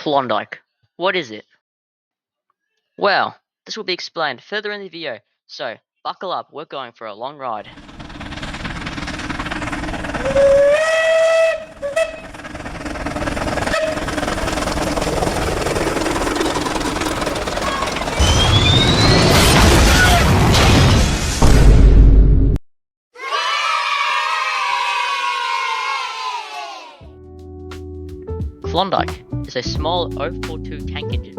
Klondyke. What is it? Well, this will be explained further in the video, so buckle up, we're going for a long ride. Klondyke is a small 042 tank engine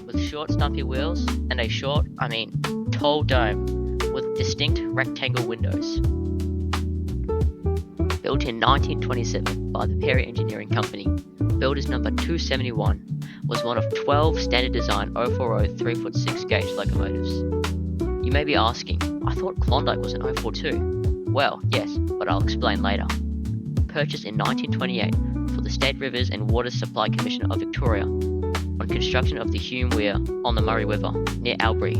with short stumpy wheels and a tall dome with distinct rectangle windows. Built in 1927 by the Perry Engineering Company, builders number 271 was one of 12 standard design 040 3'6" gauge locomotives. You may be asking, I thought Klondyke was an 042. Well, yes, but I'll explain later. Purchased in 1928 for the State Rivers and Water Supply Commission of Victoria on construction of the Hume Weir on the Murray River near Albury.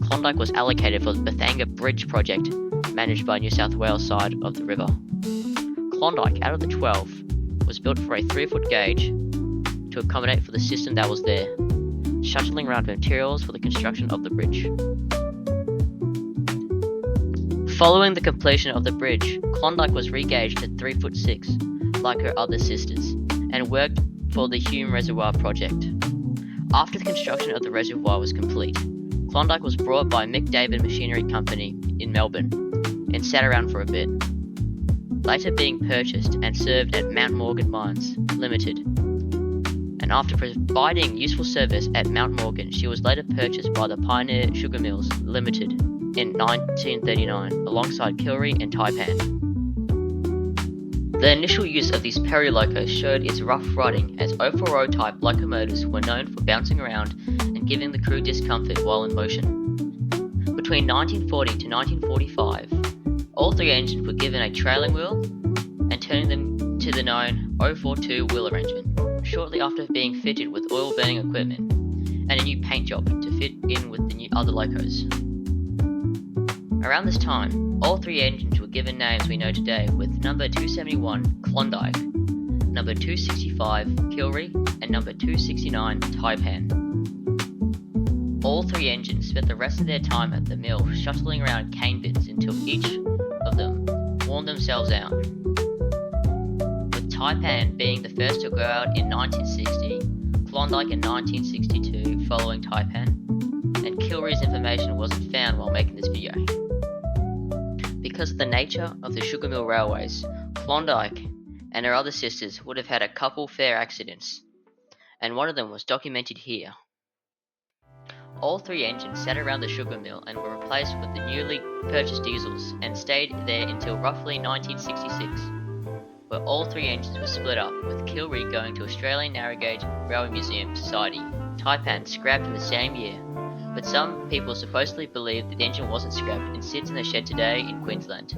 Klondyke was allocated for the Bathanga Bridge project managed by New South Wales side of the river. Klondyke, out of the 12, was built for a 3-foot gauge to accommodate for the system that was there, shuttling around materials for the construction of the bridge. Following the completion of the bridge, Klondyke was re-gauged to 3'6", like her other sisters, and worked for the Hume Reservoir project. After the construction of the reservoir was complete, Klondyke was brought by Mick David Machinery Company in Melbourne and sat around for a bit, later being purchased and served at Mount Morgan Mines Limited. And after providing useful service at Mount Morgan, she was later purchased by the Pioneer Sugar Mills Limited in 1939 alongside Kilry and Taipan. The initial use of these Perry locos showed its rough riding, as 040 type locomotives were known for bouncing around and giving the crew discomfort while in motion. Between 1940 to 1945, all three engines were given a trailing wheel and turning them to the known 042 wheel arrangement, shortly after being fitted with oil burning equipment and a new paint job to fit in with the new other locos. Around this time, all three engines were given names we know today, with number 271 Klondyke, number 265 Kilry, and number 269 Taipan. All three engines spent the rest of their time at the mill shuttling around cane bins until each of them worn themselves out, with Taipan being the first to go out in 1960, Klondyke in 1962 following Taipan, and Kilry's information wasn't found while making this video. Because of the nature of the sugar mill railways, Klondyke and her other sisters would have had a couple fare accidents, and one of them was documented here. All three engines sat around the sugar mill and were replaced with the newly purchased diesels and stayed there until roughly 1966, where all three engines were split up, with Kilry going to Australian Narrow Gauge Railway Museum Society, Taipan scrapped in the same year. But some people supposedly believe that the engine wasn't scrapped and sits in the shed today in Queensland.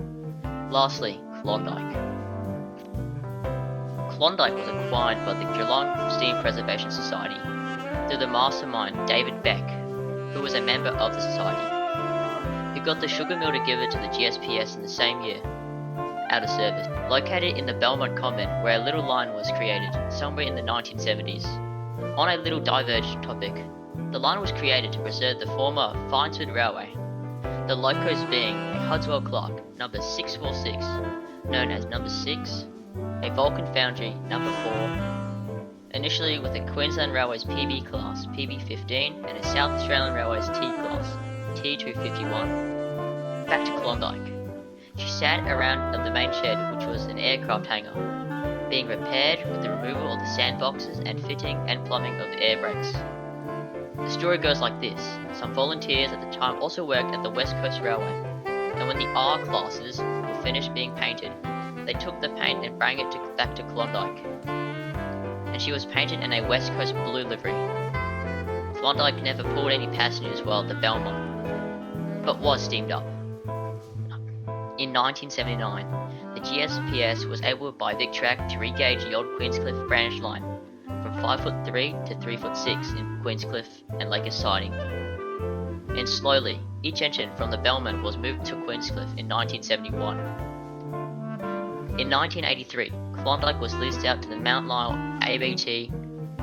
Lastly, Klondyke. Klondyke was acquired by the Geelong Steam Preservation Society through the mastermind David Beck, who was a member of the society, who got the sugar mill to give it to the GSPS in the same year, out of service. Located in the Belmont Common, where a little line was created, somewhere in the 1970s. On a little divergent topic, the line was created to preserve the former Fineswood Railway, the locos being a Hudswell Clark number 646, known as number 6, a Vulcan Foundry number 4, initially with a Queensland Railways PB class PB15 and a South Australian Railways T class T251. Back to Klondyke. She sat around the main shed, which was an aircraft hangar, being repaired with the removal of the sandboxes and fitting and plumbing of the air brakes. The story goes like this. Some volunteers at the time also worked at the West Coast Railway, and when the R classes were finished being painted, they took the paint and brought it back to Klondyke, and she was painted in a West Coast blue livery. Klondyke never pulled any passengers while at the Belmont, but was steamed up. In 1979, the GSPS was able by VicTrack to re-gauge the old Queenscliff branch line from 5'3" to 3'6" in Queenscliff and Lakers siding. And slowly, each engine from the Belmont was moved to Queenscliff in 1971. In 1983, Klondyke was leased out to the Mount Lyell ABT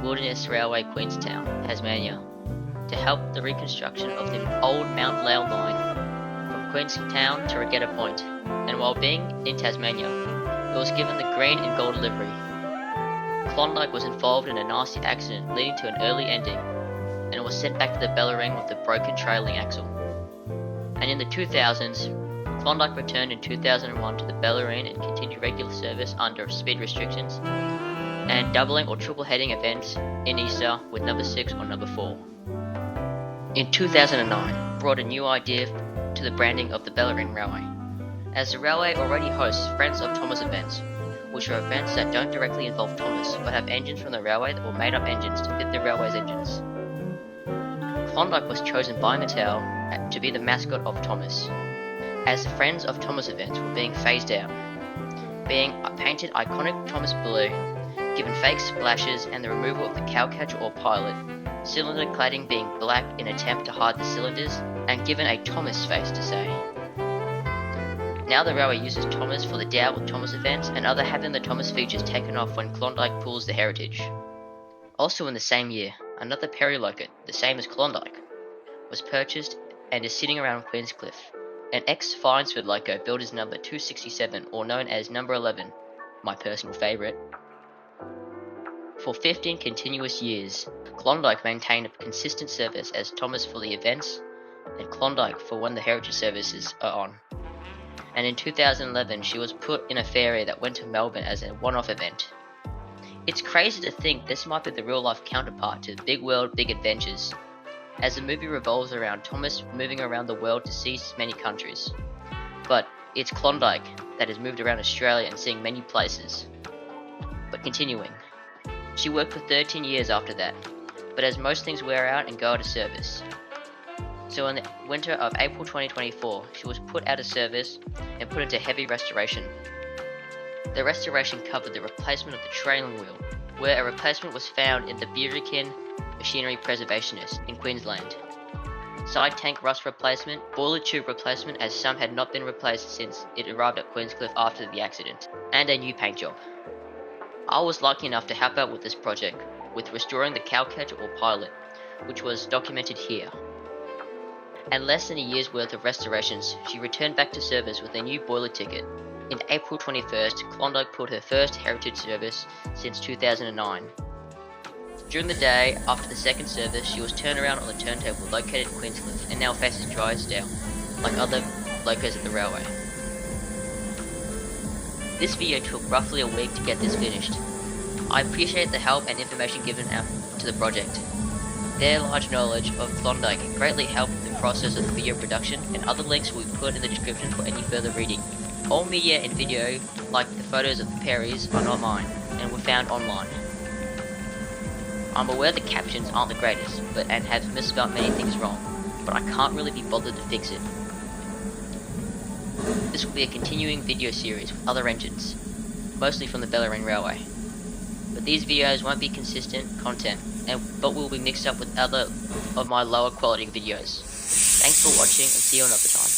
Wilderness Railway Queenstown, Tasmania, to help the reconstruction of the old Mount Lyell line from Queenstown to Regatta Point, and while being in Tasmania, it was given the green and gold livery. Klondyke was involved in a nasty accident leading to an early ending, and was sent back to the Bellarine with a broken trailing axle. And in the 2000s, Klondyke returned in 2001 to the Bellarine and continued regular service under speed restrictions and doubling or triple heading events in Easter with number 6 or number 4. In 2009, brought a new idea to the branding of the Bellarine Railway, as the railway already hosts Friends of Thomas events, which are events that don't directly involve Thomas but have engines from the railway or made up engines to fit the railway's engines. Klondyke was chosen by Mattel to be the mascot of Thomas, as the Friends of Thomas events were being phased out, being painted iconic Thomas blue, given fake splashes and the removal of the cowcatcher or pilot, cylinder cladding being black in an attempt to hide the cylinders, and given a Thomas face to say. Now the railway uses Thomas for the Dow with Thomas events and other having the Thomas features taken off when Klondyke pulls the heritage. Also in the same year, another Perry loco, the same as Klondyke, was purchased and is sitting around Queenscliff. An ex-Finesford loco built as number 267, or known as number 11, my personal favourite. For 15 continuous years, Klondyke maintained a consistent service as Thomas for the events and Klondyke for when the heritage services are on. And in 2011 she was put in a ferry that went to Melbourne as a one-off event. It's crazy to think this might be the real-life counterpart to Big World, Big Adventures, as the movie revolves around Thomas moving around the world to see many countries. But it's Klondyke that has moved around Australia and seeing many places. But continuing, she worked for 13 years after that, but as most things wear out and go out of service. So in the winter of April 2024, she was put out of service and put into heavy restoration. The restoration covered the replacement of the trailing wheel, where a replacement was found in the Burikin Machinery Preservationist in Queensland. Side tank rust replacement, boiler tube replacement as some had not been replaced since it arrived at Queenscliff after the accident, and a new paint job. I was lucky enough to help out with this project, with restoring the cowcatcher or pilot, which was documented here. And less than a year's worth of restorations, she returned back to service with a new boiler ticket. In April 21st, Klondyke pulled her first heritage service since 2009. During the day, after the second service, she was turned around on the turntable located in Queenscliff and now faces Drysdale, like other locos at the railway. This video took roughly a week to get this finished. I appreciate the help and information given out to the project. Their large knowledge of Klondyke greatly helped the process of the video production, and other links will be put in the description for any further reading. All media and video, like the photos of the Perrys, are not mine, and were found online. I'm aware the captions aren't the greatest, and have misspelled many things wrong, but I can't really be bothered to fix it. This will be a continuing video series with other engines, mostly from the Bellarine Railway. But these videos won't be consistent content, but will be mixed up with other of my lower quality videos. Thanks for watching and see you another time.